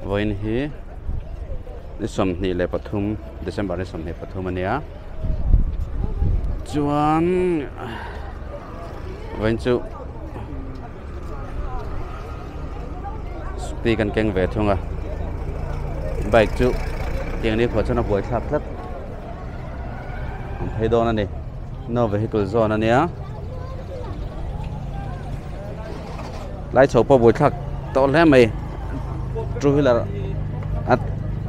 Voin hi ni som ni le pathum December ni som ni pathum ania chuan voin chu speak kan keng ve thunga bike chu tiang ni pho chana boi thak thak thấy đó này no vehicle zone này á lái số po bồi thắc to lẽ mày trôi là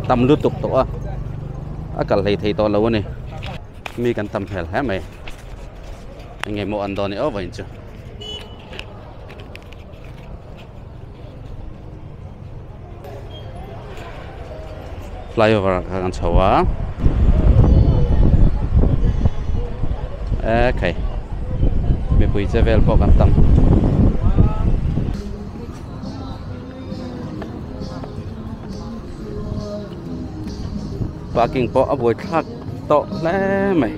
tầm lướt tục to cả lấy thấy to lâu này mi cần tầm hell hả mày anh em mua ăn đó này ở vậy chứ flyover kan chawa okay mipuiin che vel po kan tam parking po aboi thak to le mai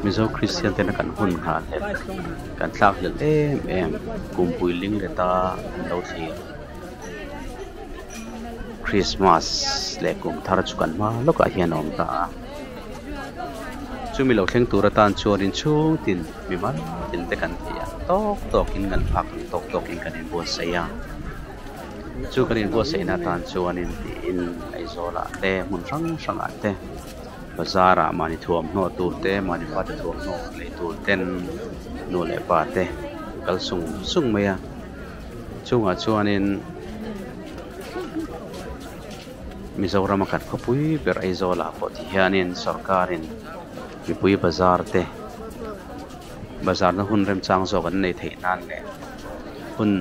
mizo Christian tên là cảnh hôn hà lệ cảnh sao hiện em cùng bùi linh để ta đâu thì Christmas lệ cùng thà chú cảnh mà lúc ấy hiện ông ta chú mi lâu khen tu ra tan chua đến chú tin mi mất tin te cảnh thì tóc in ngân phật tóc in cảnh in bùa say à chú cảnh in bùa say na tan chua nên in Aizawl là te muốn sang ảnh te Bazar mani thuam no tu te mani fa te thuam no le tu ten no le pa te kal sung maya chunga chuanin Mizoram kan khopui per Aizawl la po ti hianin sarkarin mipuiin bazar te bazar na hun rem chang zo kan nei thei nan le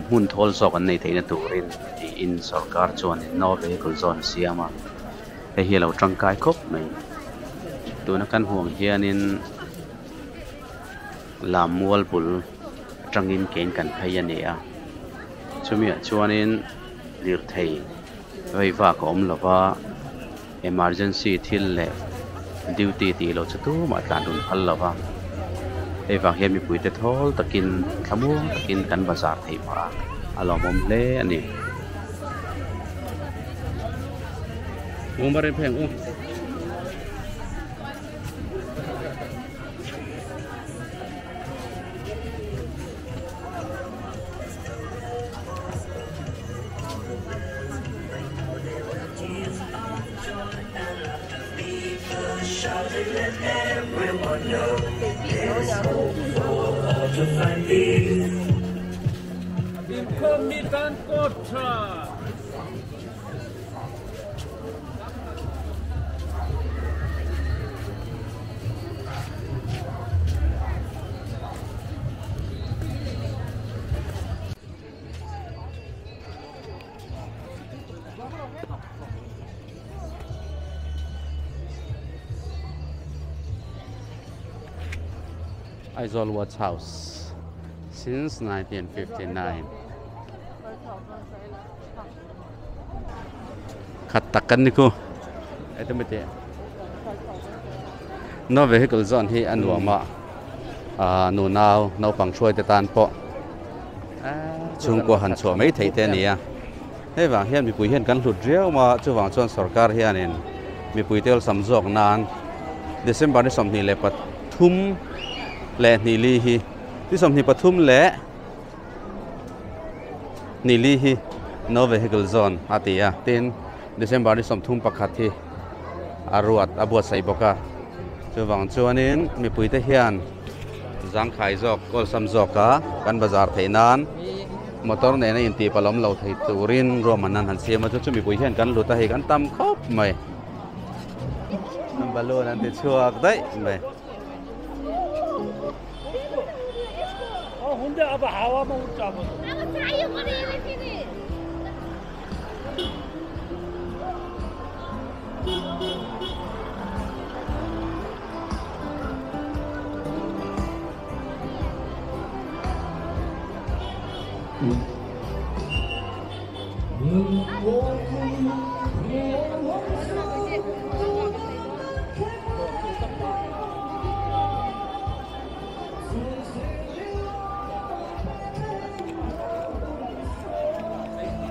hun thol zo kan nei thei na turin in sarkar chuanin no vehicle zone siama he hi lo tangkai khop mai tuna kan huang hianin lam mual bul tangin ken kan phai ania chumia chuanin lir thei veiwa ko om lova emergency thil le duty ti lo chu ma tan dun phal lova ewa hian mi puite thol takin thamu takin kan bazar thei ma alomom le ani ngomare pheng u Aizawl Watch House since 1959. Khatakan ni ko. Ito mete. No vehicle zone hi anwama. No now no pang choi te tan po. Chung ko han chua mấy thei te nia. He wang hian mipuiin hian kan hlut riau ma chu wang chuan sarkar hianin mipuiin tel samjok nan December ni som ni le pat thum lệ nili hi tí som ni pathum lệ nili hi no vehicle zone atia tin December ni som thum pakhat hi aruat abuat sai boka chu wang chuanin mipuiin te hian jang khai jok kol sam joka kan bazar theinan motor ne na inti palom lo thei turin romanan han siam chu mipuiin hian kan luta hi kan tam khop mai balon an ti chuak dai mai 근데 아빠 하와만 웃자 뭐. 아빠 자유거리 이렇게.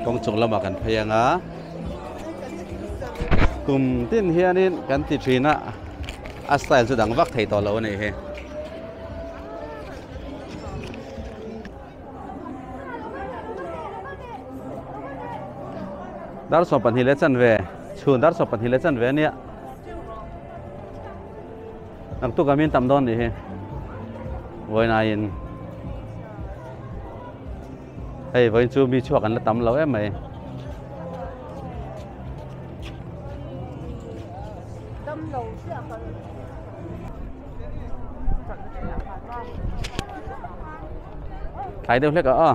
công chúng làm makan phèn á, cùng tin hiền nên cái tít phìn á, style sudah ngvak thầy to lâu này he. Dar sopan hilesan về, chun dar sopan hilesan về nè, ang tu kami tam don này he, với này hey với chú mi chuộc ăn là tắm lâu em mày thấy được hết cả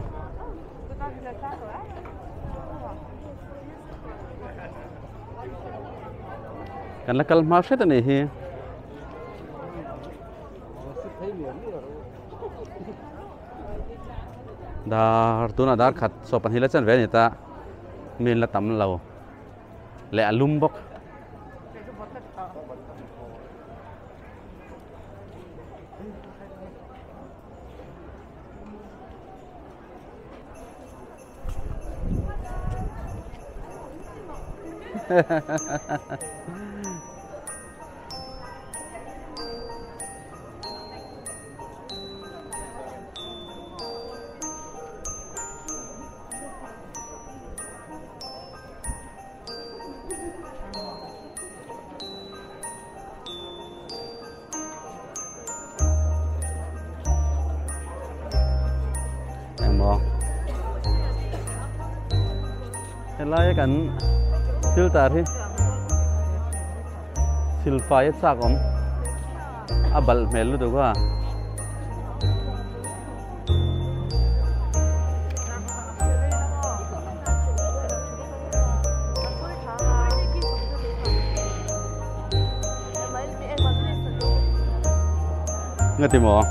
kan la kal ma sheta này hi dar tu na dar khat sopan hila chan ve ni ta min la tam lo le alum bok lai kan filter hi silfai sak om abal melu tu ka ngati mo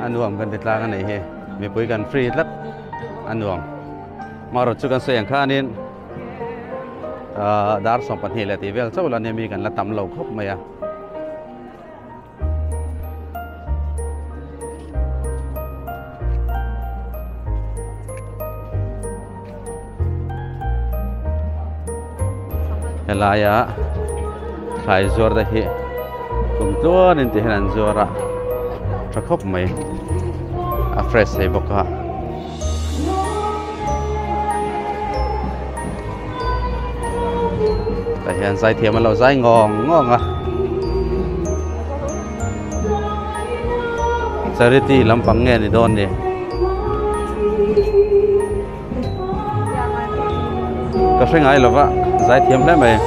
anh uống gần thịt la cái này he, mipuiin gần free lắm, anh uống, mà rồi chú cần xây khá nên, dar xong phần là thì về sau là nên mình cần là tắm lâu khóc mày à, là ya, khai zor đây he, cùng tua nên thì hắn zor à. Trắc khóc mày fresh hay bọc ha tại hiện giải thiệp mà lâu giải ngon à giải đi làm bằng nghe thì đòn đi có sinh ai là vậy giải thiệp đấy mày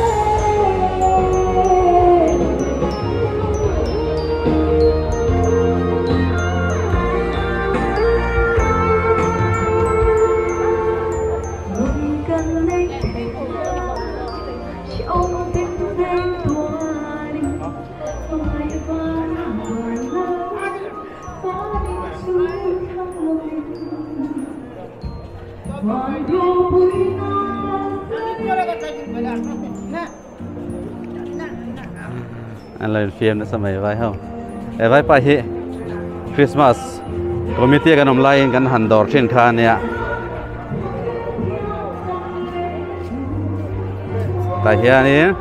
anh lên phim nó xem vai không vai phải hi Christmas committee kan online kan handor trên khan ya tại hiện này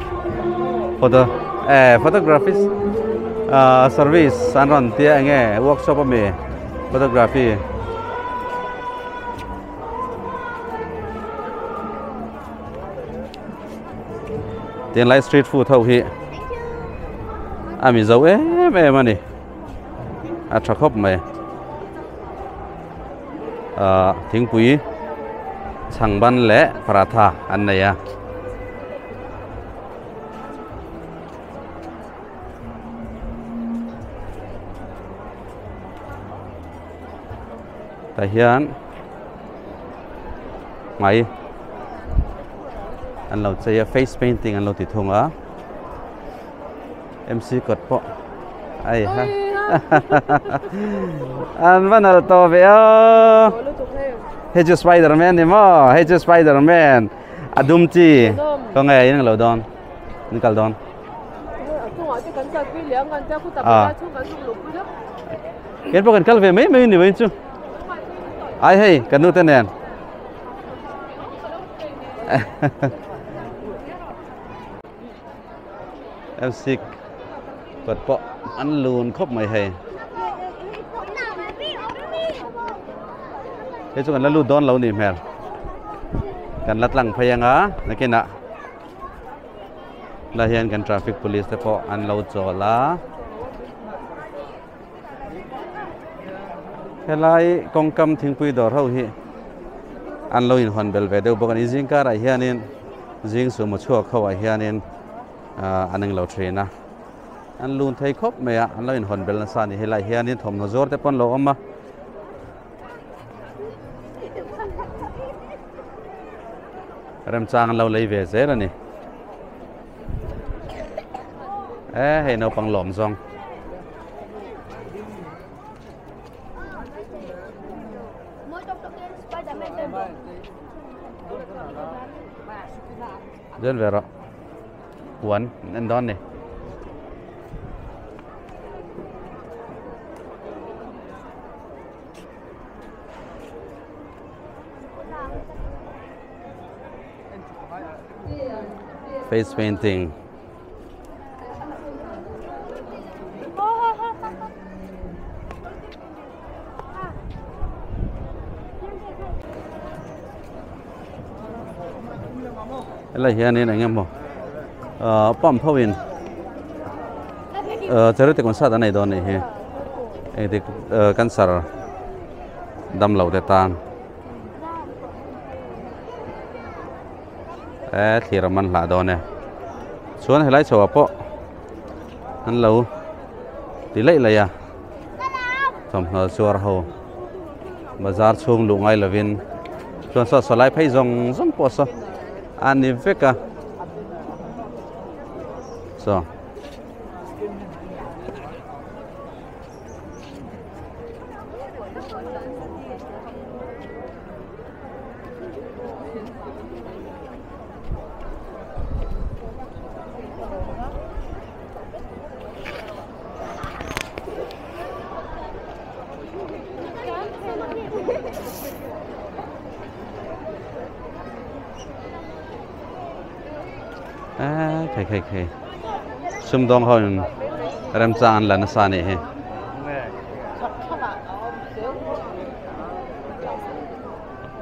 photography service anh run tia nghe workshop me photography tiền live street food thâu hi mình giấu em mà nè trắc khóc mày tiếng quý chẳng ban lẽ paratha anh này à tại hiện máy anh lâu chơi face painting anh lâu thì thùng á MC cột bộ ai ha anh vẫn là to vậy hey just Spider-Man đi mà hey just Spider-Man adum chi có nghe những lâu đón những câu đón cái bộ cần câu về mấy người vậy chứ ai hay cần nuôi tên nè MC cột bộ ăn lùn khóc mày hay thế cho cần là lùn đón lâu nỉ mèo cần lát lăng phải yang á này kia nè là hiện cần traffic police thế po ăn lâu cho là cái lại công cam thiên quy đỏ hậu hi ăn lâu in hoàn bel về đâu bao cái gì cả lại hiện nên riêng số một chỗ khâu lại hiện nên anh em lâu train à anh luôn thấy khóc mày anh lâu in hoàn bel là sao thì lại hiện nên thầm nó zor thế pon lâu mà rem trang lâu lấy về dễ rồi nè hay nó bằng lỏm rong dân về rồi cuốn nên đón này face painting là hiện nay anh em mo pump phawin chơi thì còn sát anh này đó này he thì cancer đâm lẩu để tan thì là mình là đó nè xuống hay lấy sổ po anh lẩu thì lấy là thầm sủa hồ bazar chung lụng ai là viên cho số lại phải dùng po so anh em phải cả so khay sum dong hon ram chan lan sa ne he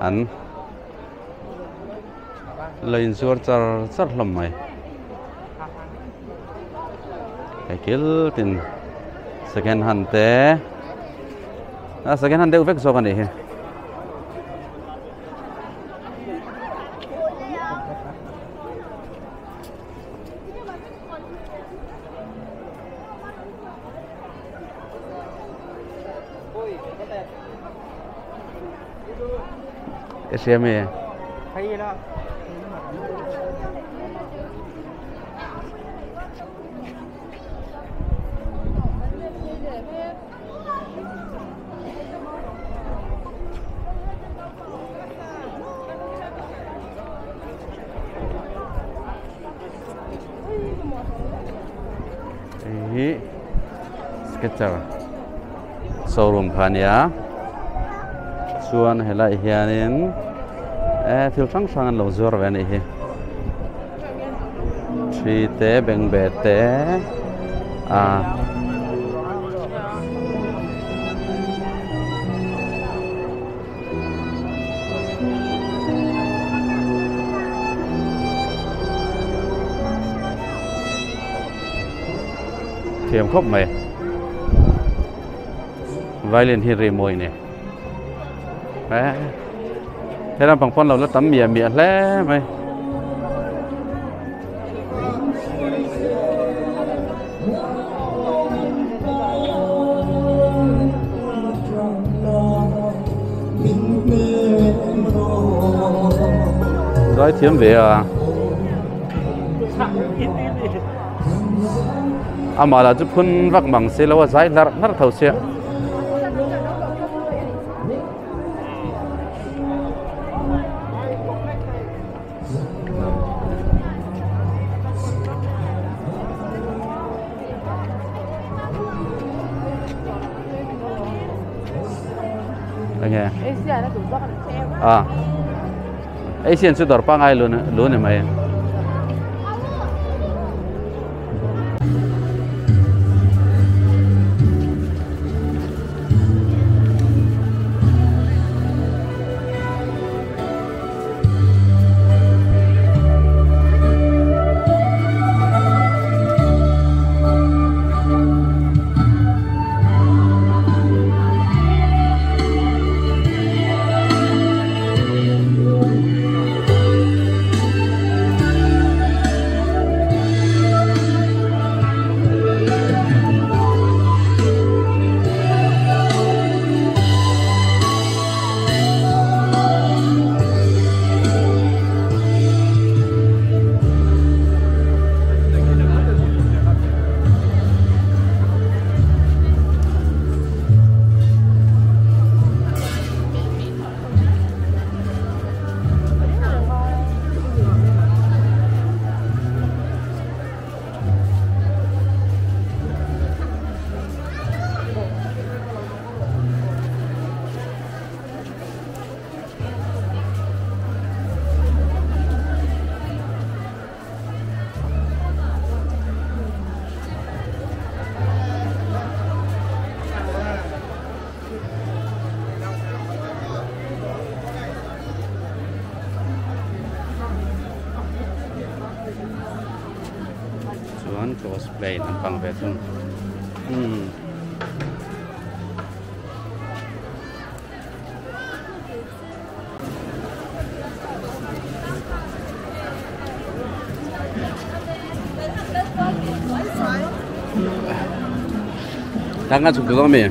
an lein zur char hlom mai cái kil tin second hand te second hand de uvek zo kan ne he xem đi thấy đó sketcher showroom khania chuan helai hianin thil sang sang lo zor ve ni hi thi te beng be te thiềm khóc mày violin hi ri moi nè thế là bằng con lẩu nó tắm mía mía lé mày Thái thiếm về à mà là chụp phun vắt bằng xe lâu dài rất thầu xe nghe Asian sudah terpangai lu nih mai cosplay nampang betul. Jangan suka kami.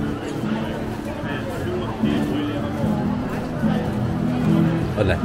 Boleh.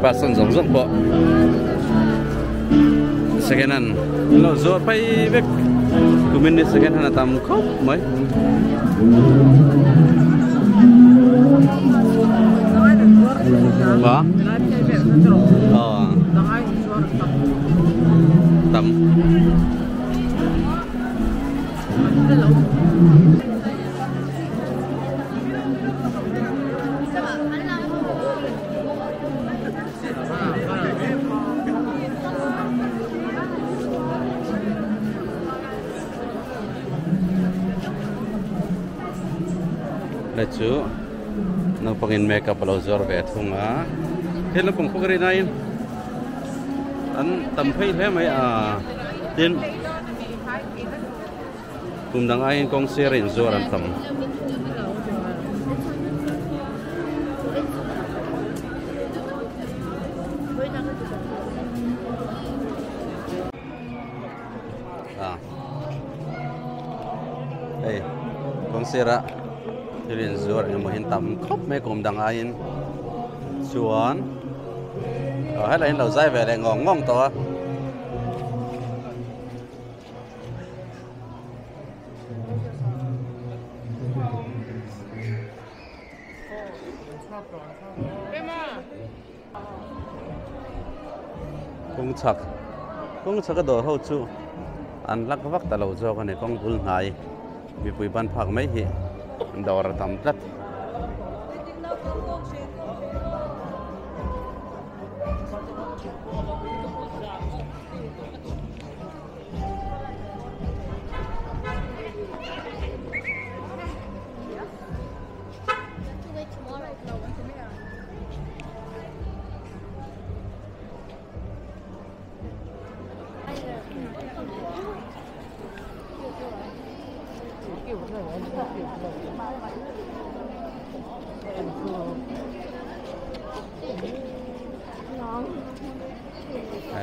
Basan zong po. Sekenan, lo zor pai bek. Kumin sekenan atam kop mai. Ba? Oh. Tam. Lecu, nang pangin makeup palazor betung ah, helang pang pagri nain, an tampay le may din, kumdang ayin kong sirin zoran tam. Hey, kong sira. Sirin zuar yang mahin tam khop mấy cùng đằng ayin chuan hay là lâu dài về lại ngon ngon to cũng chắc cái đồ hậu chu ăn lắc vắt ta lâu cho cái này con bún ngài mipuiin ban phak mai hi dawr tam tlat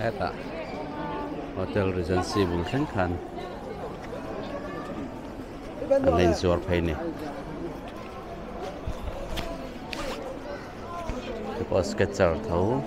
Eta Hotel Regency bul khan khan lên zuar phai ni bos sketcher thau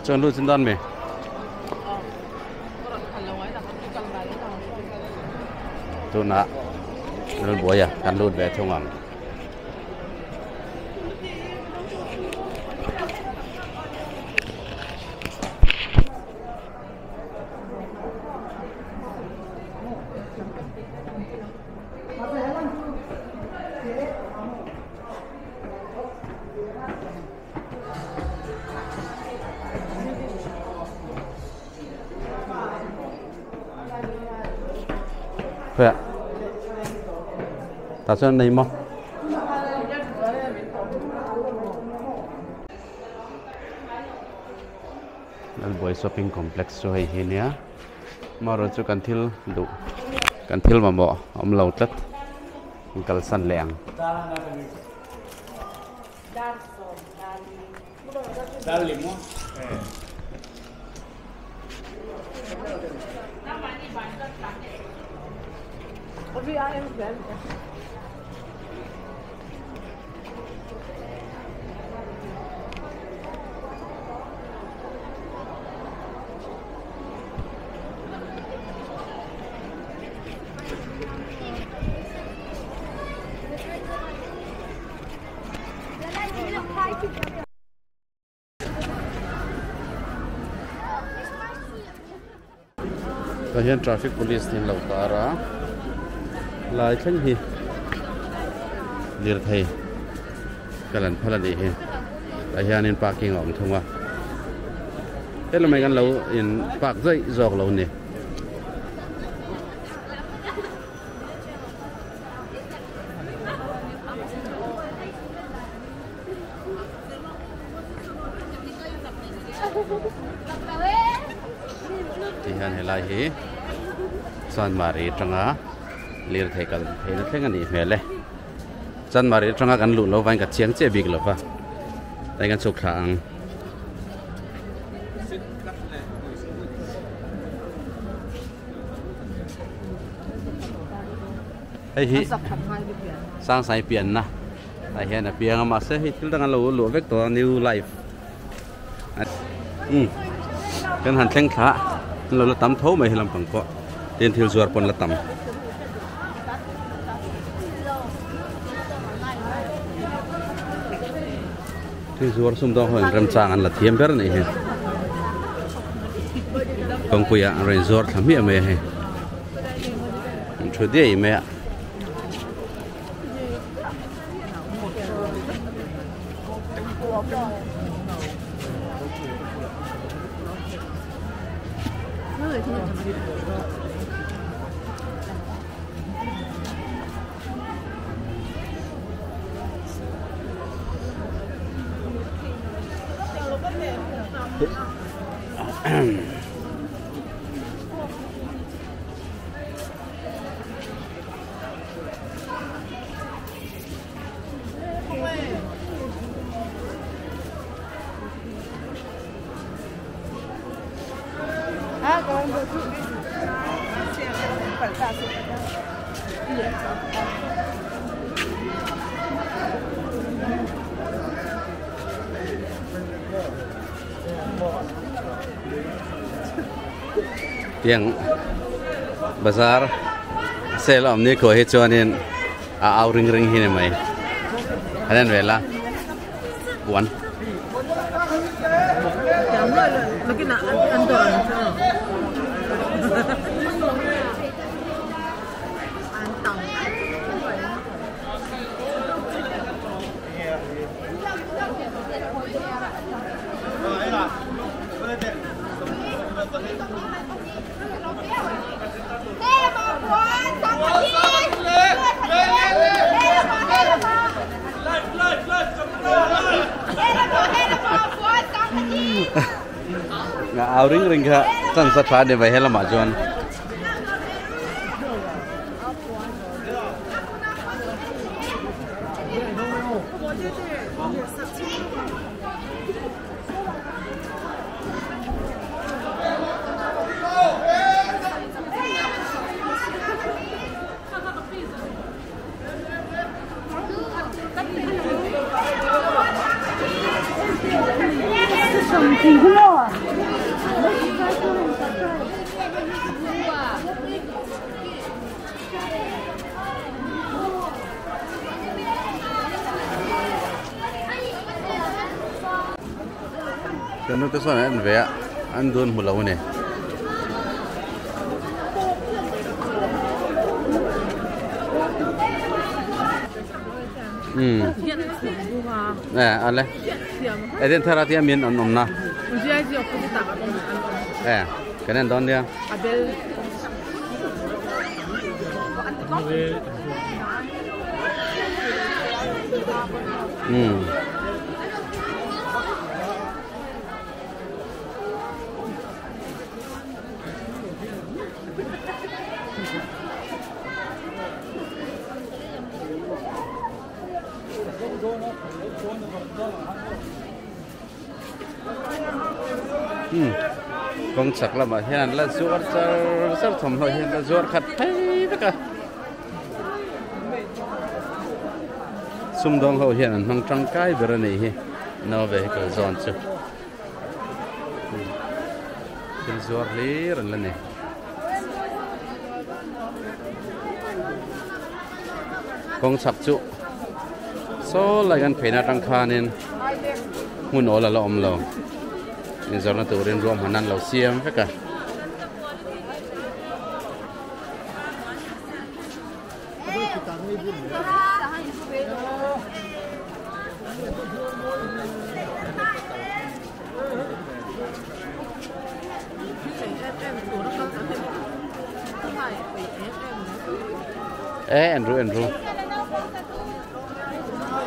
Chọn luôn xin đón mày. Tôi nã, nó bùi à, cắn luôn về thông ảnh. Vậy ta cho này mong buổi shopping complex rồi hi nhá mà rồi cho cần thil đủ cần thil mà bỏ ông lâu tất cần săn lẹng có hiện traffic police tin lâu ta ra lại khánh hi liệt thầy cái lần phá lần đi hi tại hiện in parking ông thông qua thế là mấy ngàn lâu in park dậy giọt lâu nè thì hiện lại hi San Mari tranga lir thei kal thei na thlenga ni hmele San Mari tranga kan lu lo vain ka chiang che big lo fa dai kan chuk thang hei hi sang sai pian na ai hian a piang ma se hi thil dang lo lu vek to new life kan han thleng kha lo tam tho mai hilam pang ko tiền thiêu ruột pon là tầm thiêu ruột sum dong hoang ram chang an là thiêm ber này he công kuya rồi ruột thắm miệng mày he chút đi mẹ Yang Bazar sel om ni ko he chuanin a au ring ring hi ne mai anan vela wan nga au ring ring kha san sa thwa de vai hela ma chuan Kan itu soalnya an vea an don mulau ne. Ale. Eden thara dia min on na. Kanan don dia. Con sặc là mà hiện là ruột rất thầm hồi hiện là ruột khát thấy tất cả xung đông hồi hiện hàng trăm cái bữa này hi nó về cái giòn chứ cái ruột lý rồi này con sặc chú số lại gan phải na trăng kha nên muốn nói là lom lom nên giờ nó tự đến rôm hà nan lẩu xiêm hết cả anh ru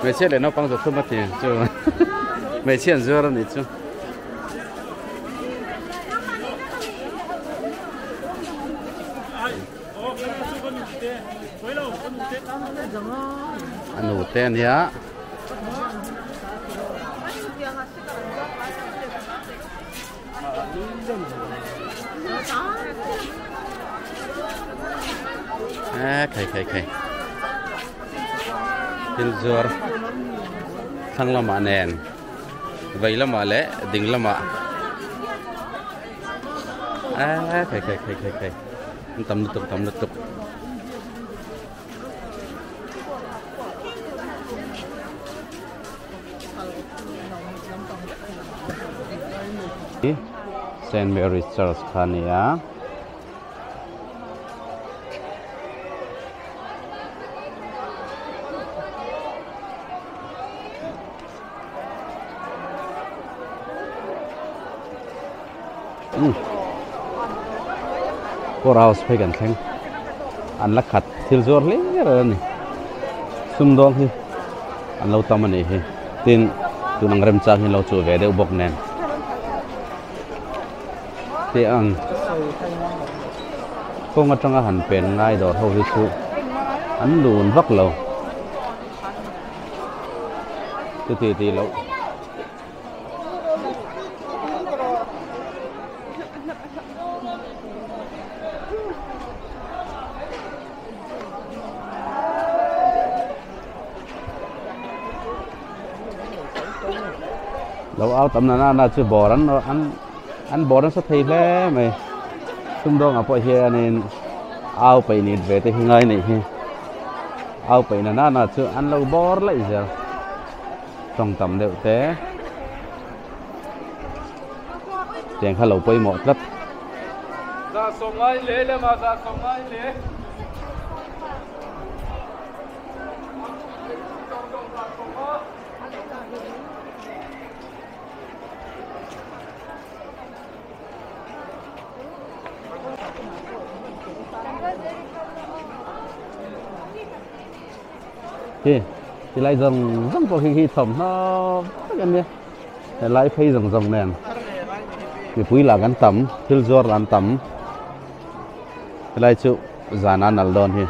mấy chiếc này nó bằng được không mất tiền chứ mấy chiếc dưa này chứ anh ủ tên thì á khay tin dưa thăng lama nền vậy lama lẽ đỉnh lama khay tầm lật tục Saint Mary's Church Khania courthouse phải gần thang ăn lắc khát thiêu gió lấy rồi này sum dong hi ăn lâu tâm này hi tin tu nang rem cha hi lâu chu về đều bọc nền thế ăn không có trong hẳn bền ngay đó thôi hi chu ăn lùn vắt lâu thì lâu lâu áo tấm na chưa bỏ ăn bỏ nó sẽ thấy lẽ mày xung đột à bây giờ nên áo phải nịt về tới ngay này áo phải na chưa ăn lâu bỏ lại giờ trong tầm đều thế tiền khá lâu bây một rất ra sông ngay lẽ là mà ra sông ngay lẽ thì lại dòng có khi thầm nó cái gì lại phay dòng nè mipuiin là gắn tắm thiếu gió là tắm lại chịu giàn ăn al don hi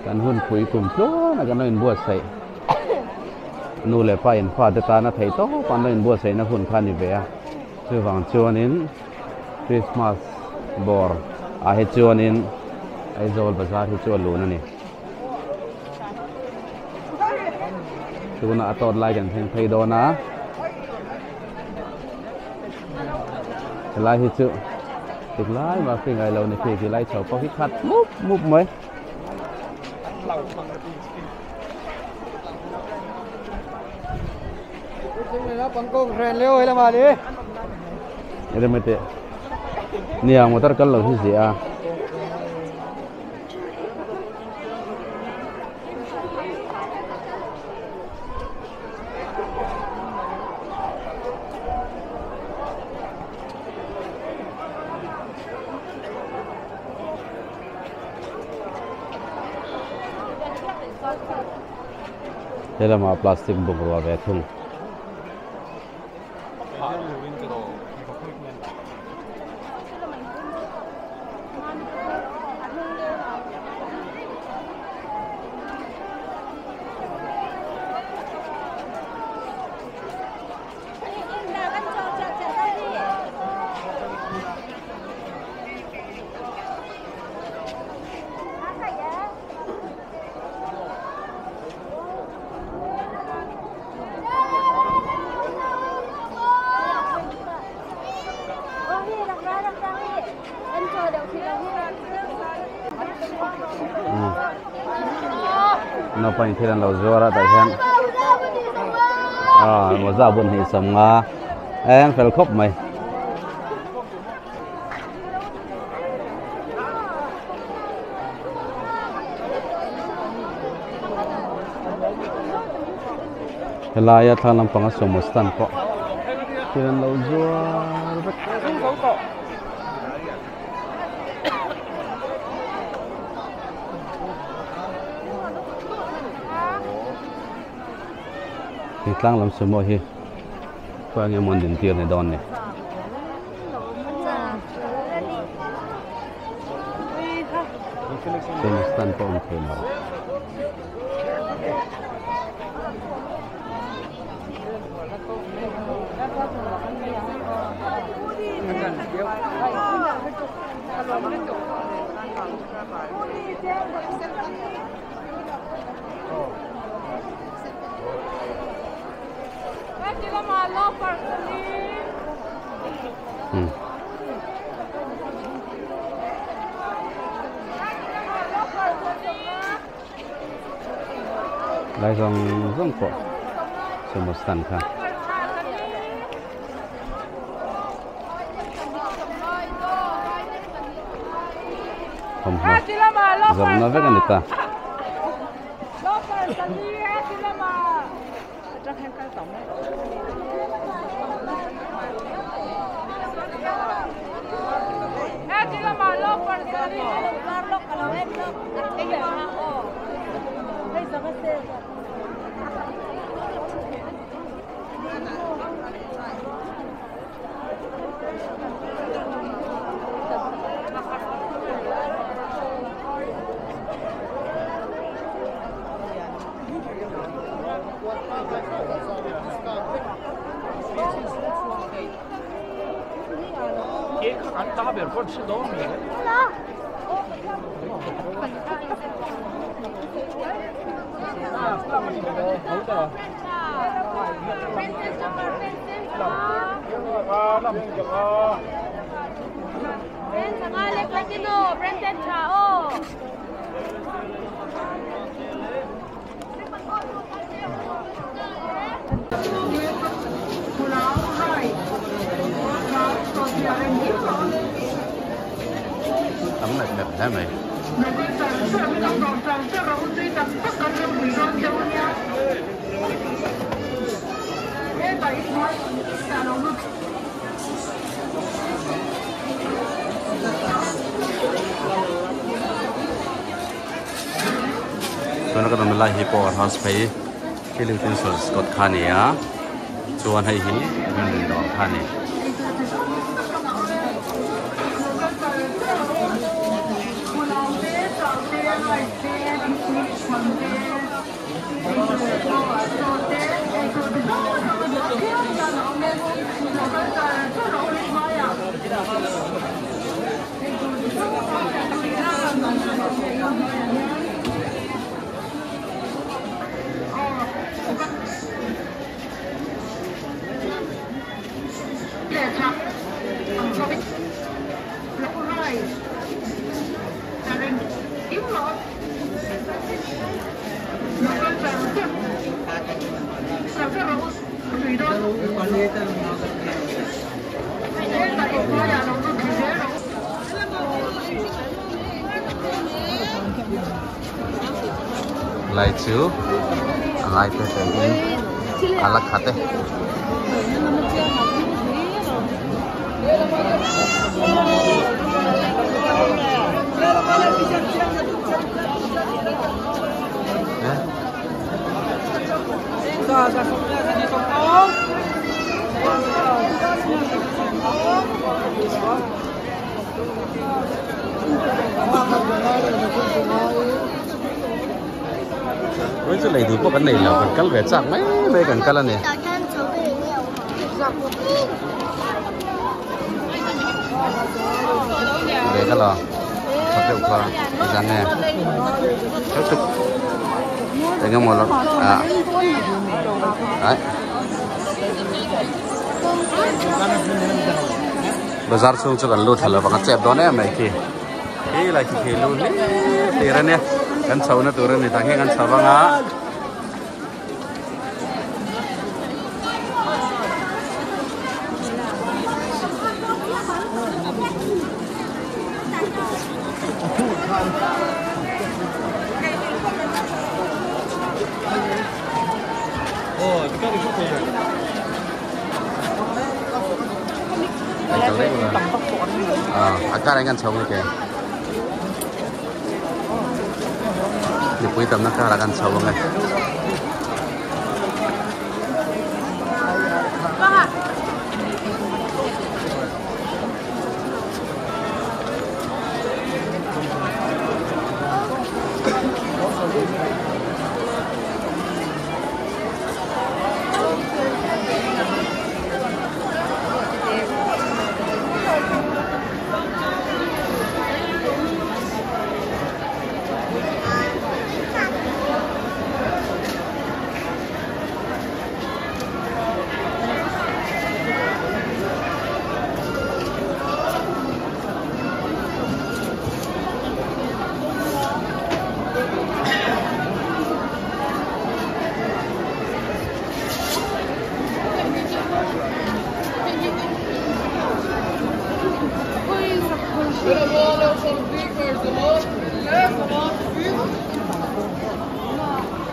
kan hun pui kum plo na kan in bua sai nu le pa in fa de ta na thei to pan in bua sai na hun khan ni ve chu wang chuan in Christmas bor a he chuan in Aizawl Bazar hi chuan lu na ni chu na atot lai kan theng thei do na lai hi chu tik lai ma khi ngai lo ni khi lai chau ko hi khat mup mai nó bằng công rèn leo hay là mà đi ini mete ni yang motor kalau sih ya đây là mà plastic bung vào về thùng nó phải thì là lâu rồi tại hiện một giờ buồn thì sống em phải khóc mày là ya thằng làm bằng số một stand có thì là lâu rồi thì tăng làm số một hi qua nghe món điện tiền này đòn này số một stand có ông thầy nào lại dòng cỏ số một sàn khác không dòng nó rất là nít ta ăn ta biệt con吃东西。Tấm đẹp đẹp thế mày. Tôi nó có đồng lại hiệp hội house pay cái lưu tin sổ Scott Khane á, chuan hay hí mình đỏ Khane. Lại chứ, ngay từ từ ini alak khate. Với chỗ này thì có vấn đề là cần cắt về chặng mấy cần cắt lên này. Để cái lò, bắt đầu qua dán nè, tiếp tục, để cái một lọ, đấy. Bazar xuống cho gần lụt là bằng chẹp đó nè mày kì, cái là kì lụt đấy, thì ra nè, gần sâu nó từ ra này thằng gần sâu bằng á. Akan dengan sawung ke. Mipuiin nak akan sawung ke.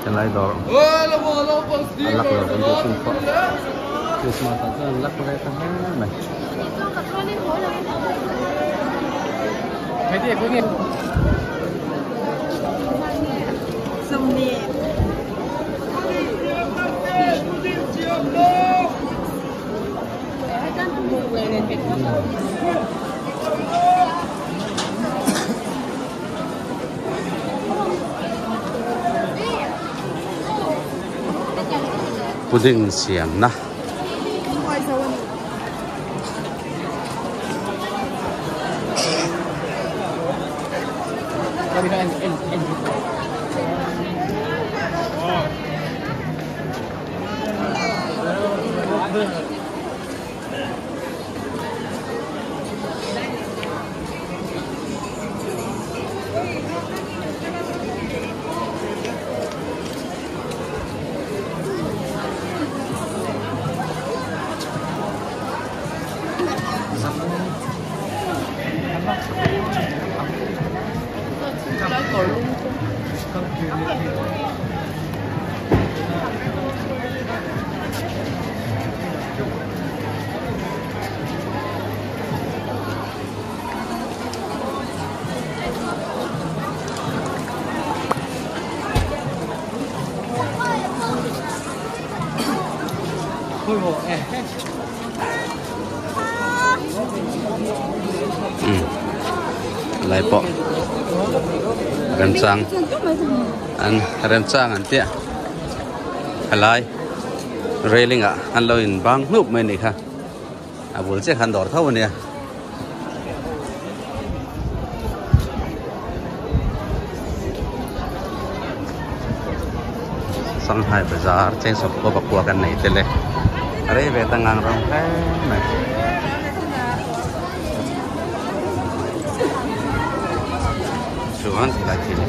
Cái này đó. lắc là vẫn có không có Christmas là lắc lại thằng này cái gì cũng nghe sông đi pudding siam na lại bỏ rem sang anh rem sang anh tia lại railing à anh lo in bang núp mấy này ha à buổi sẽ khăn đỏ thâu nè sang hai bazar trên sập có bạc qua cái này tele ở đây về tăng ngang rong thế này Juan thì lại chỉ là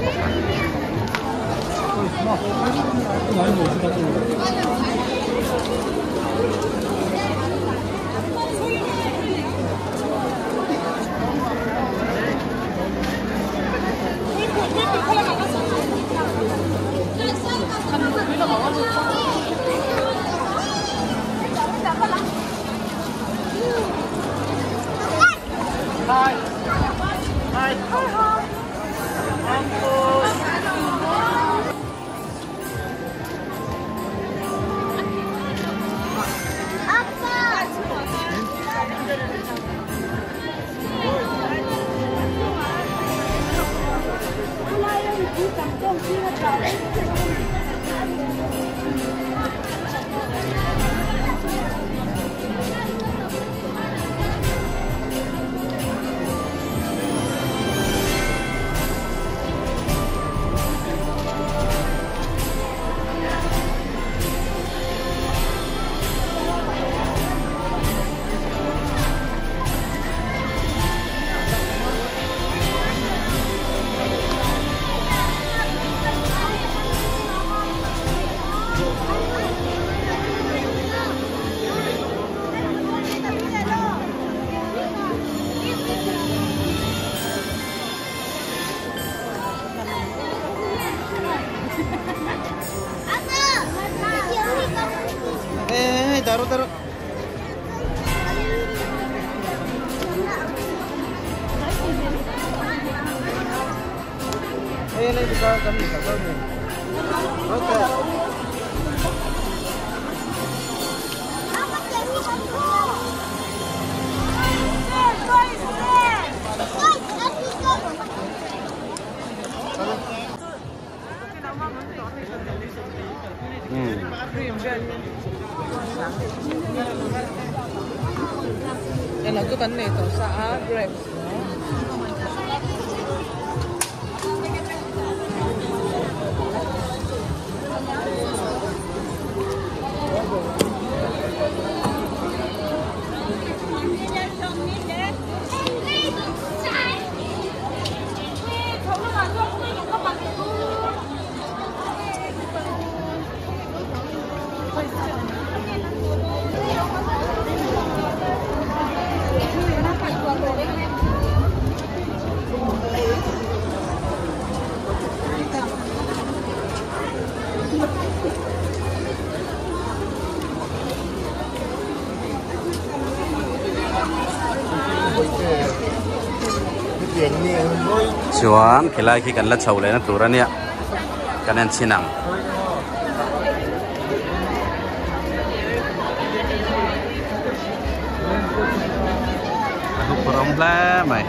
taruh. Ini juga kami tahu nih. Oke. Đây là cái vấn đề của xã grapes. chuan khilai khi kan la chho le na tur ania kan an chinang aku prom la mai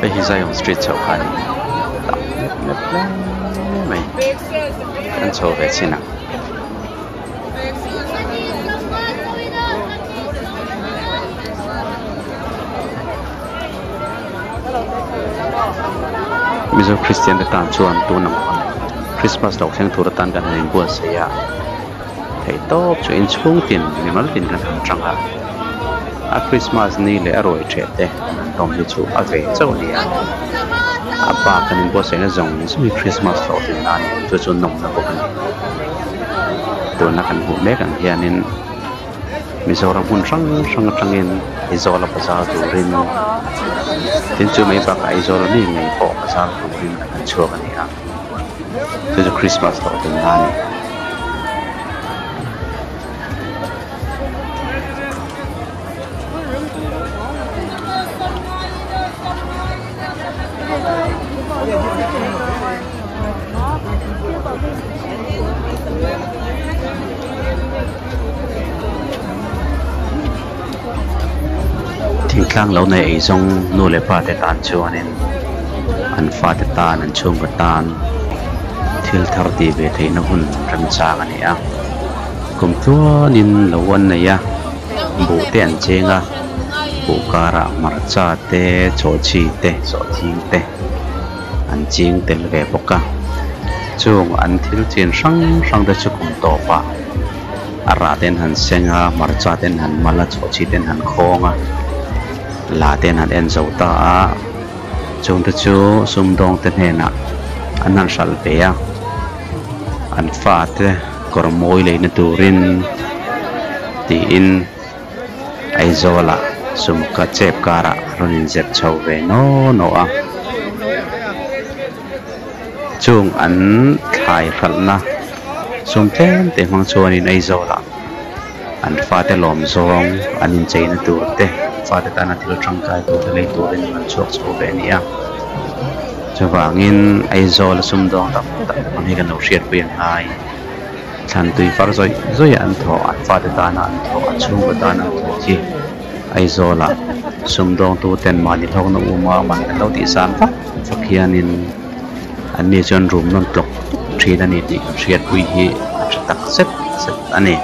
bây giờ dùng street chào khai mày ăn chầu về xin nào bây giờ Christian đã tan chuan tu nằm Christmas đầu tháng thu đã tan gần hình bùa xây à thấy tốt cho in chung tiền mình nói tiền gần hàng trăm à Christmas ni lẽ rồi trẻ thế đồng đi chú à về châu này à bà cái nên bữa sẽ nó dùng những Christmas rồi thì là cho chú nồng nó có cái tôi là cần hụt bé cần hiện nên mình giờ là buôn trăng in Aizawl là Bazar tủ rin đến chú mấy bà cái Aizawl là mình bỏ Bazar tủ rin là cần chua cái này à cho Christmas rồi thì là thỉnh thoảng lâu nay ấy trong nô lệ phá tết tan cho nên anh phá tết tan anh chung cái tan thiếu thar đi về thấy nó hun râm sang anh à cùng thua nên lâu anh này à bộ tiền chơi à bộ cara mar cha te cho chi te cho chi te anh chiên te về bốc à chung anh thiếu tiền sang để cho cùng tổ pa ara ten han senga mar cha ten han mala cho chi ten han khong à là tên hắn en dấu ta chúng ta chú sum dong tên hè nè anh ăn sẵn bé anh phát còn môi lấy nó turin thì in Aizawl là sum cá chép cara rồi in dẹp chầu về nó à chung anh khai khẩn na sum tên để mang cho in Aizawl là anh phát lòm zong anh in chơi nó tur te phát ta na thiếu trăng cài của cái lấy tuổi nên mình chuộc số về nia cho vangin Aizawl là sum dong tập bằng cái đầu xiết biển hai thành tùy phát rồi ăn thọ phát ta na ăn thọ chung của ta na thọ chi Aizawl là sum dong tu tên mà đi thâu nó uma mà cái đầu tỷ sản phát phát hiện nên anh đi chân room non clock chỉ là nít xiết bụi hi tắc set anh này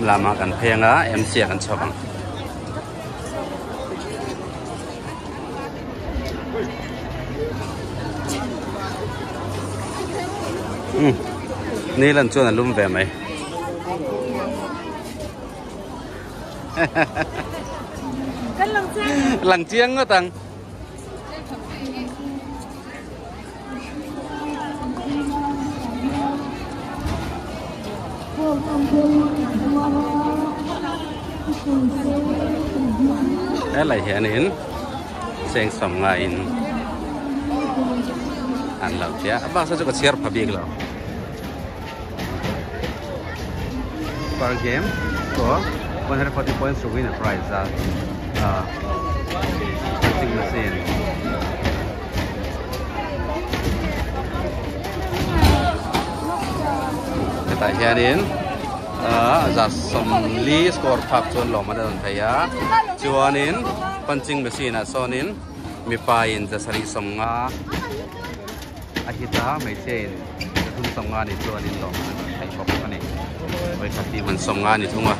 lama kan penga MC kan chobang ni lan chuan lum ve mai lang chiang ngó tang thế là hiện in sen sầm ngay in ăn lẩu chia bác sao cho cái chia phải biết lẩu per game có 140 points to win a prize that punching machine tại hiện in giả sầm lý score phạt chuan lỏng mà đơn thấy á chuan in punching machine à son in mipuiin za sari som nga ahita mai chen thum som nga ni chuan in lỏng thai bok ani với khát đi mình som nga ni thung à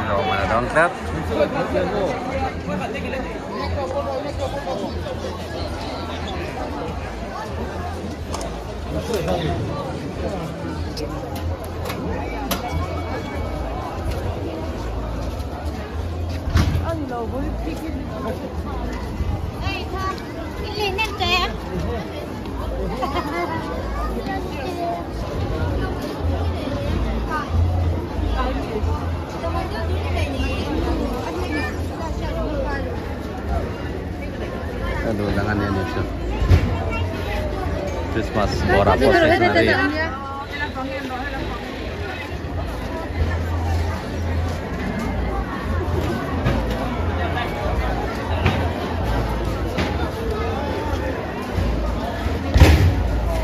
rồi mà đón Tết aduh tangannya lucu Christmas bora proses nari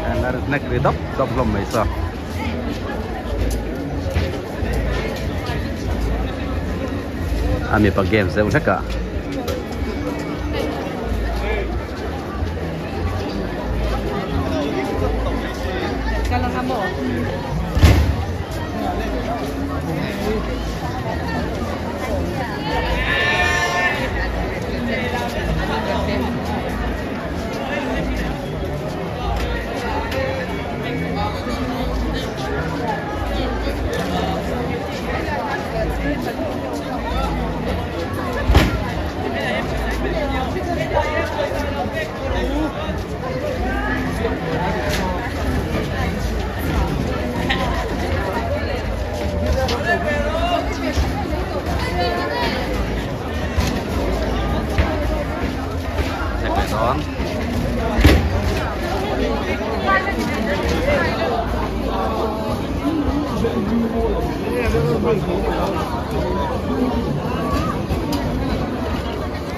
and nek ridop dop lom isa ami pag games udah ka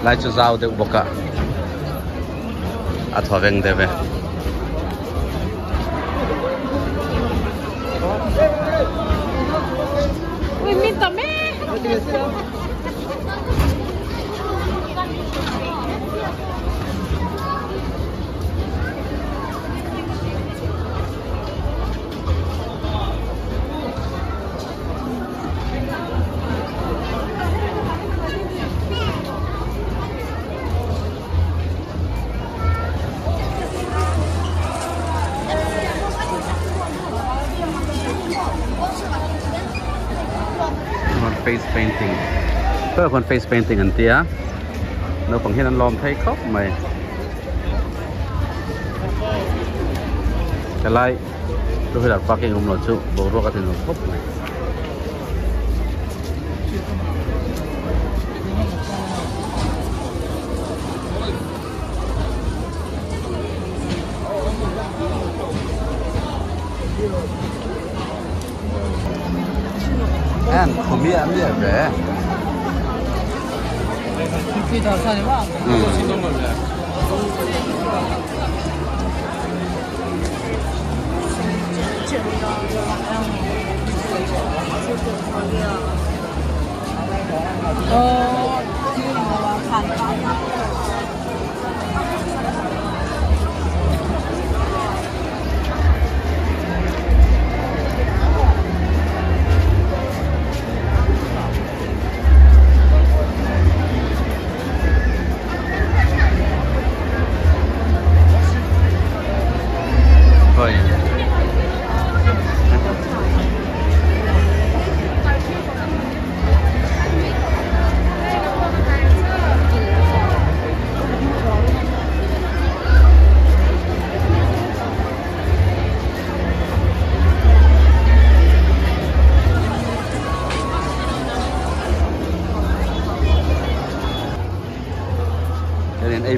lại cho giàu được bọc cả à thọ veng đây về Ui, mít tầm ấy. face paintingเพื่อคน face painting อันเตี้ยเราฝังเห็นอันลอมไทยครบไหมแต่ไล่ดูให้ดัดปากเองผมหลดชุบรัวกันถึงครบไหมอันผมมีอันเดียวเลย Khi đó sao đấy bạn? 신동 걸래.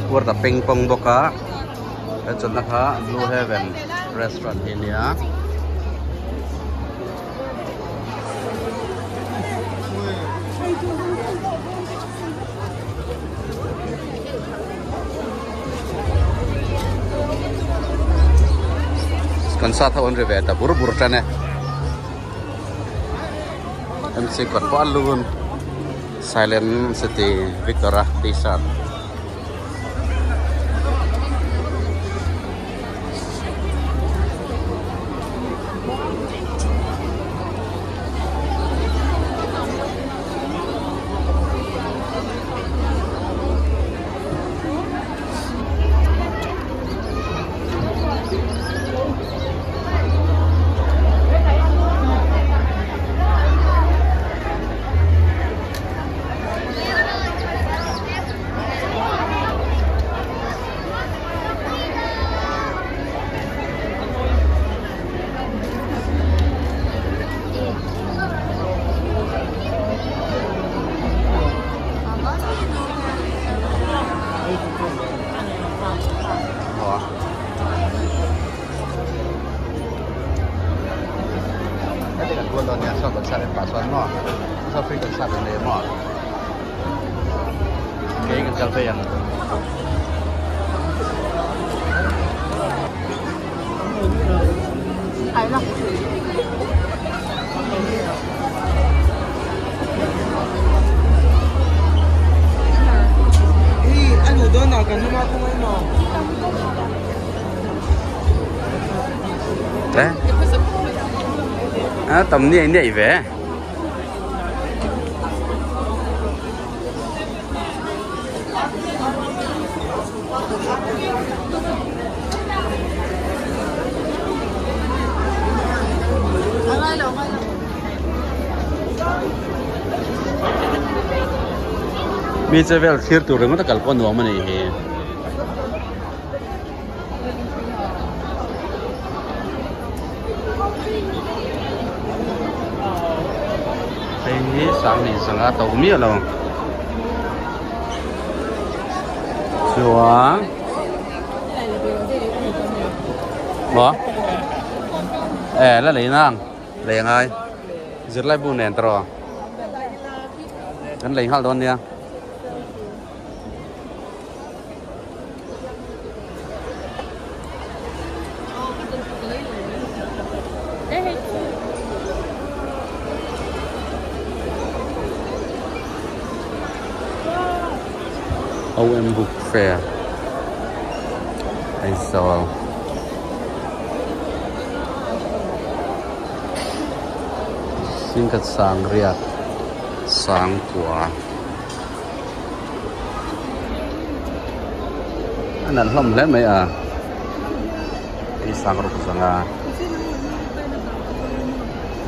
Pur ta ping pong boka chon na kha Blue Heaven restaurant area kan sa tha on re ve ta bur bur ta ne MC kot pa lun Silent City Victoria T-shirt tầm này nhảy về mi chơi về khir tu rồi mà ta cần con nuông mà này sáng này sáng á tàu mía luôn xuống bỏ là lấy năng lấy ngay giật lại bu nền trò gần lấy hal đón nha OM Book Fair Aizawl xin cắt sang riat sang quả anh ăn lắm lắm mấy à đi sang rồi sang à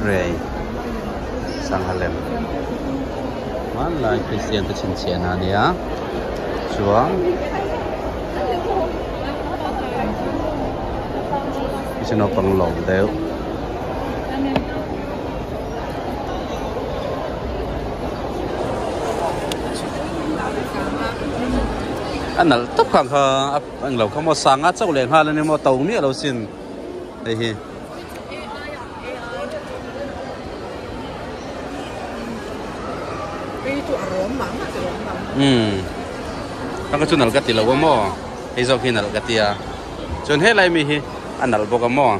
rồi sang halem mana là Christian tu cincin ni ya chuang cái nó bằng lồng đều anh là tất cả anh lầu không có sáng á cháu liền hai lên mà tàu nghĩa lâu xin đây hi cái chỗ nào cái tỷ lệ mò hay do khi nào cái tia chọn hết lại mi hi anh nào bốc mò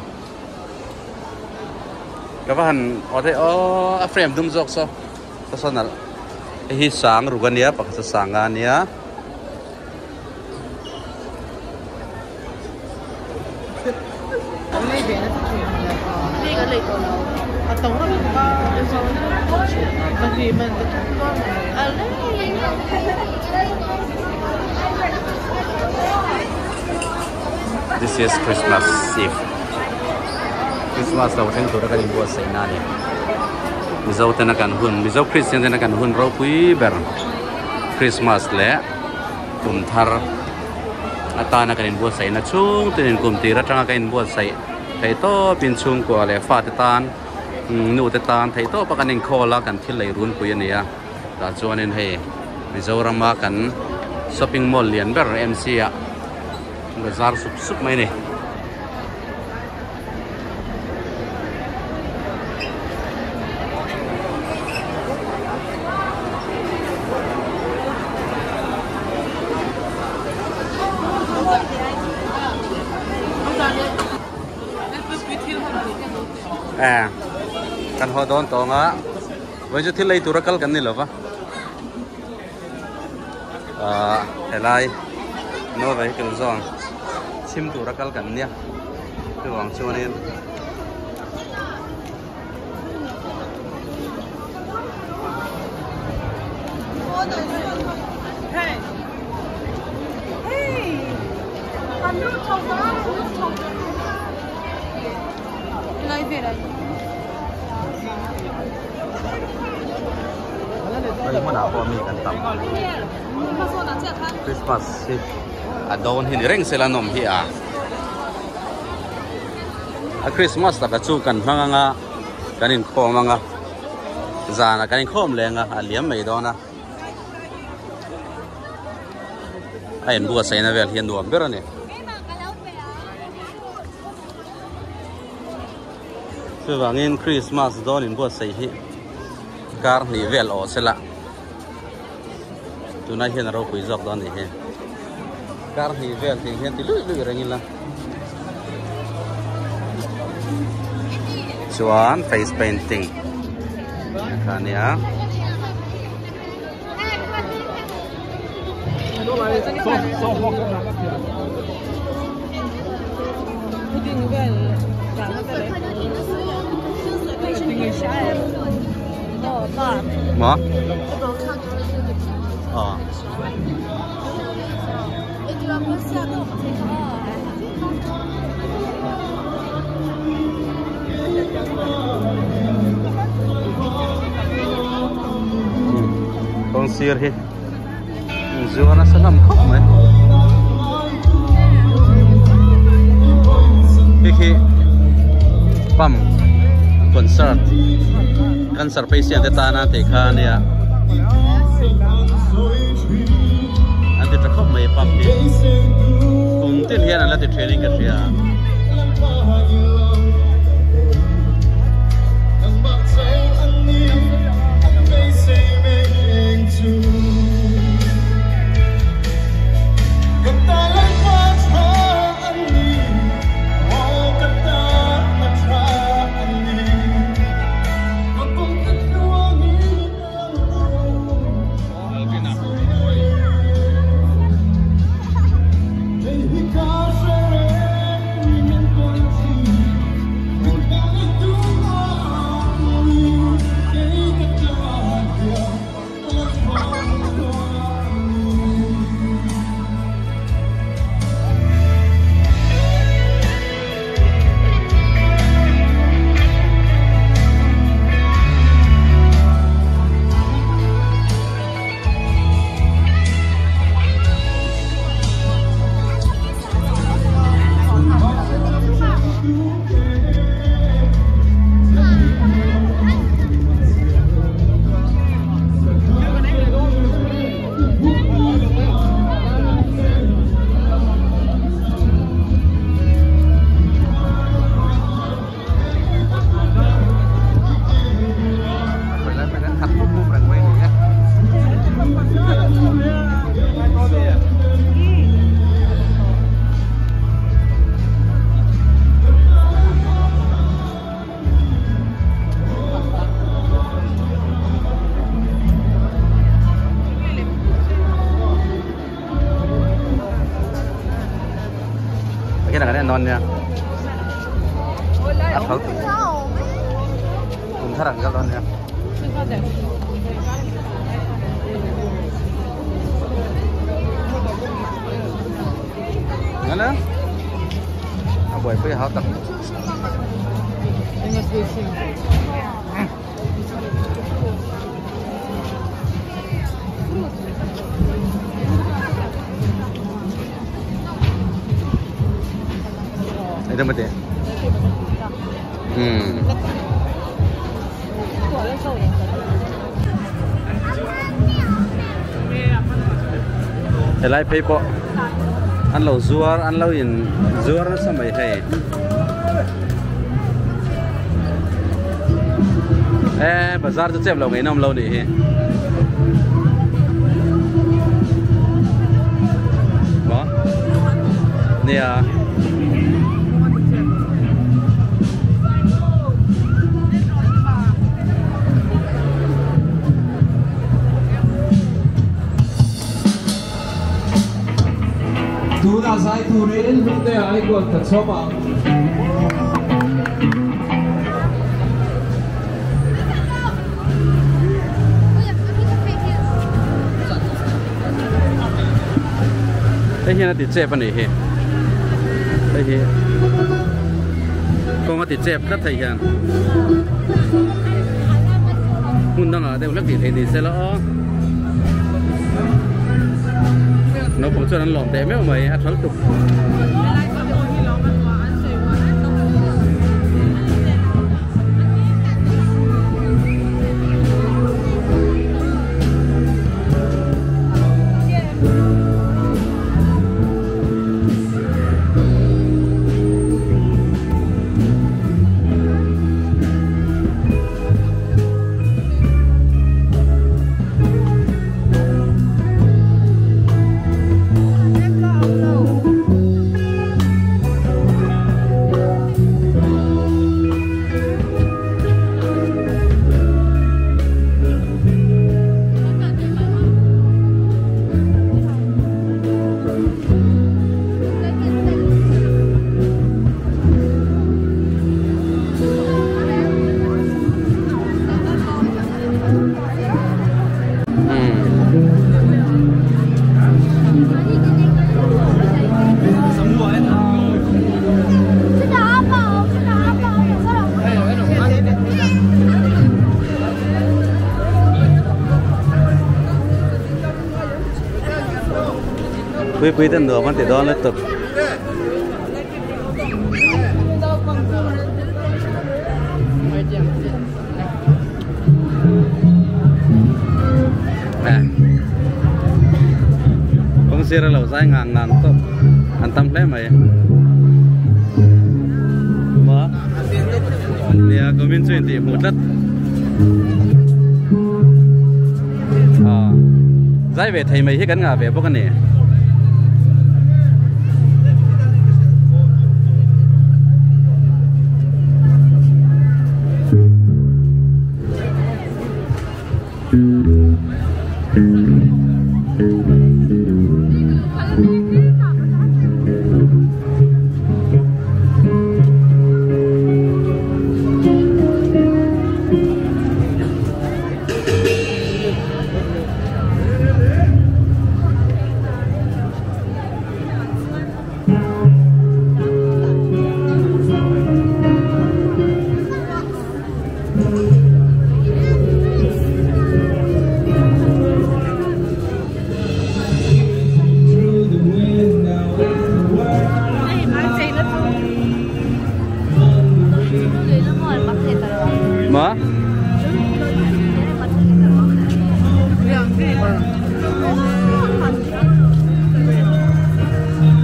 các bạn ở đây ở frame đúng dọc sao sao nào hi sáng rồi cái nia bạc sáng anh nia This is Christmas Eve. Christmas đầu tháng tuổi đã gần buổi sáng nay. Mizo tên là cảnh hun, mizo Christian tên là cảnh hun rau quý ber. Christmas lẽ cùng thar. Ata na cảnh buổi sáng na chung tên cùng tì ra trang cảnh buổi sáng. Thấy to pin chung của lẽ phát tan, nụ tan thấy to bác anh kho la cảnh thiên lấy run quý này à. Đã cho nên hay mizo rama cảnh shopping mall liền ber MC à. Bazar sup mấy này kan ho don to nga với chút thiết lấy tụi nó cần này là helai nó vậy cái giòn chim tụi nó cần nha cái vòng cho nên đây mà nào mi cần tắm Christmas à đâu hình reng sẽ là nôm hi à Christmas là cái chú cần mang nga cái nên kho mang nga già là cái nên khom lên nga à liếm mấy đó na anh bùa say na về hiện đồ biết rồi nè cứ vào nghiên Christmas đó nên bùa say hi car ni về ở sẽ là tụi này hiện là đâu quý dọc đó này car ni về thì hiện thì lưỡi ra như là chuan face painting kan ya mà con sir hi dù nó sẽ nằm khóc mấy khi pam concert patient ta na te kha ne anh thì khóc mấy pam đi cùng tiên hiện là thì training cái gì cái này non nha ăn thử cùng thằng cái non nha ngon lắm buổi bây giờ tập itu mati. Lại phải bộ ăn lẩu zuar, ăn lẩu in zuar nó sao mày hay? Bazar tu cep lẩu ngày năm lâu đi. Có. Nè. Tu đã sai tu đến lúc đây ai còn thật số mà đây hiện là tiệt chép này hiện đây hiện con có tiệt chép rất thầy hiện hun đang ở đây lắc tiệt thì sẽ lỡ nó cũng cho nên lỏng té mấy mày ăn thoáng tục Quý tên nữa vẫn thể đo lên tập con xe ra lẩu dai ngang top ăn tâm thế mày mà nè có viên chuyện thì một đất giải về thầy mấy hết cắn ngà về bốc cái này mà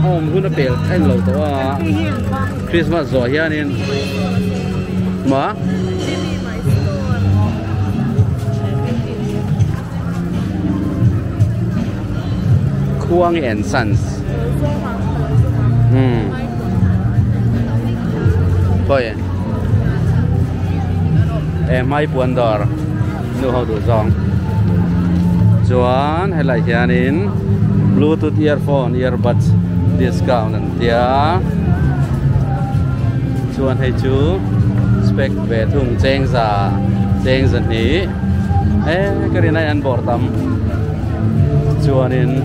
hôm nó bể thay lẩu to Christmas rồi nha nên mà Kuang and Sons coi em mipuiin đỏ nu hậu đủ giòn chuan hay là hiện in Bluetooth earphone earbuds discount anh tia chuan hay chú spec về thùng cheng dần ní cái này ăn bò tầm chuan in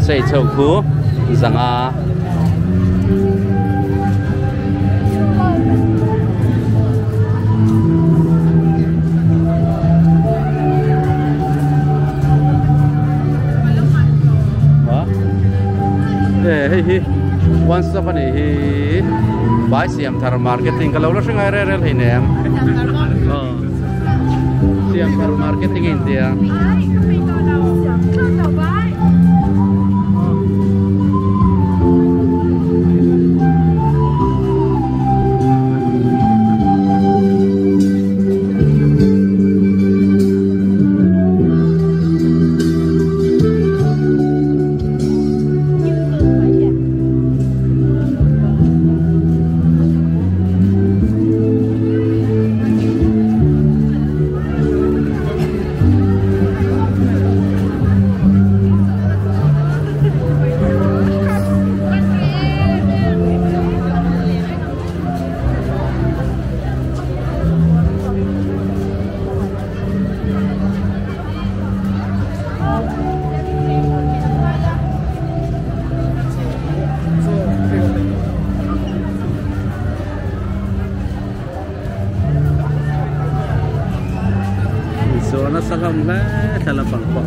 xây châu cú rằng hi once up ni hi buy siam thar marketing kalau lo singai re hi nem siam thar marketing India nó sao không thế thật là bằng bọc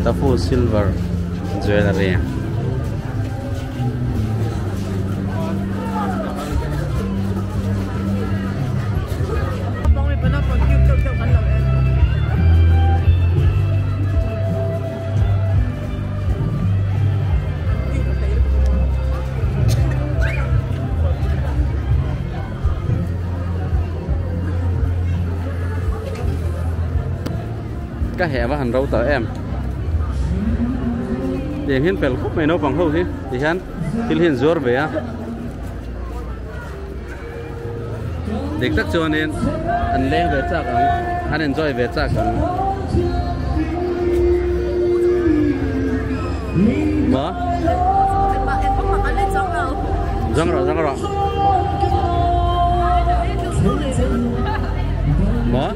the full silver jewelry cái hẻ và hành rau tới em để hiến phải khúc mày nó bằng hâu thế thì hắn thì hiến dối về á để tất cho nên anh lên về chắc anh enjoy về chắc mà răng rồi mà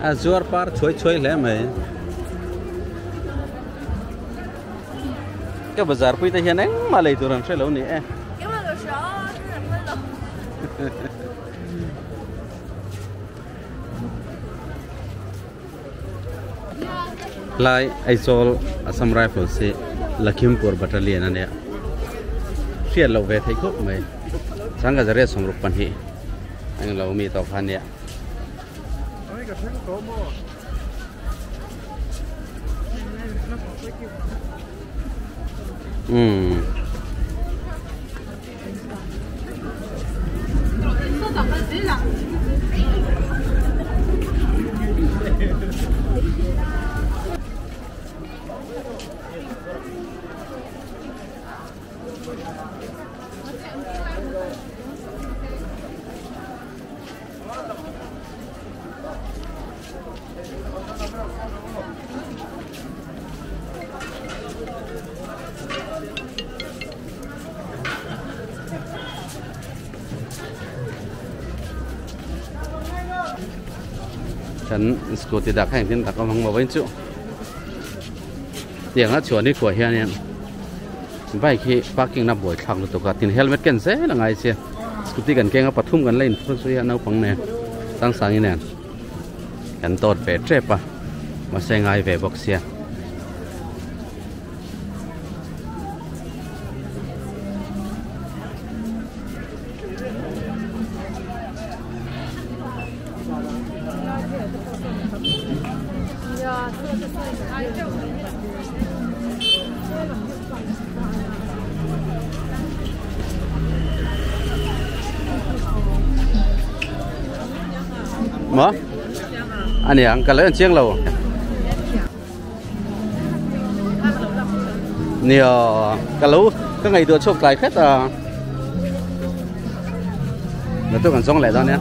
Azure par choi le mày cái bazar quy ta hiện anh mà lấy từ làm sao lâu nè lai Aizawl Assam Rifle se Lakhimpur battalion ane riat lo ve thai khop mai sanga jare somruk pan hi ang lo mi to khan yaฉันสกูตดักให้ขึ้นดักก็มังมาไว้จุอย่างนั้นชวนนี่ขวดเฮียเนี่ยใบขี้ปาร์กิ้งนับบ่อยครั้งตัวก็ตินเฮลเมตกันเซ่ละไงเสียสกูตกันเก่งก็ปะทุ่มกันเล่นเพื่อช่วยน้าฟังเนี่ยตั้งสางนี่เนี่ยกันโตดเวทเจ็บปะมาเซงไงเวบอกเสียmà anh ấy cả lấy chiếc lầu nhiều cả lũ các ngày tôi chụp lại hết à để tôi còn xong lại đó nhé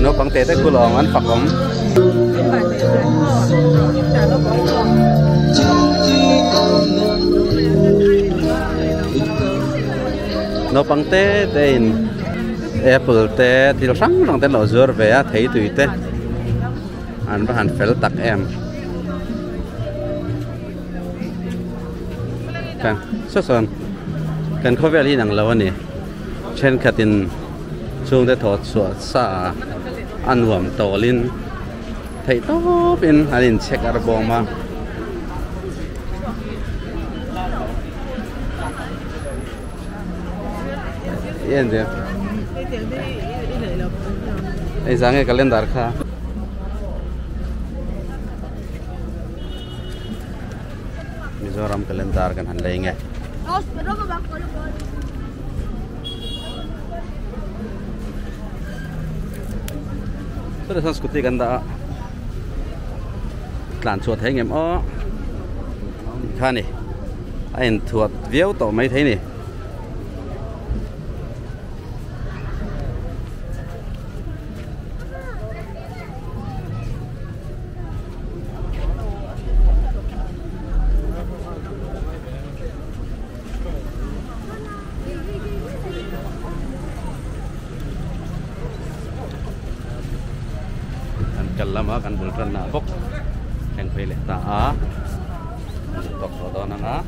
nó bằng tệ tới cô lò ăn phật ống nó bằng tệ tên apple tệ thì nó sáng bằng tên lò dừa về thấy tùy tệ ăn bắt hẳn phải tắc em kan số son kan khó về đi nằng lâu nè trên khát tin chung để thọ sửa sa ăn huẩm tổ lên thấy tốt bên hai lên check ở bong mà yên đi ấy sáng cái calendar kha Mizoram calendar kan han lấy nghe tôi đã sang skuti ganda làm chuột thấy em ó khan này anh chuột viau tổ mấy thấy này lama kan bulkan na bok yang pilih ta untuk foto nana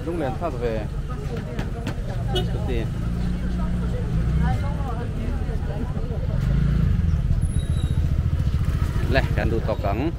dung lên phát về seperti leh kan du tokang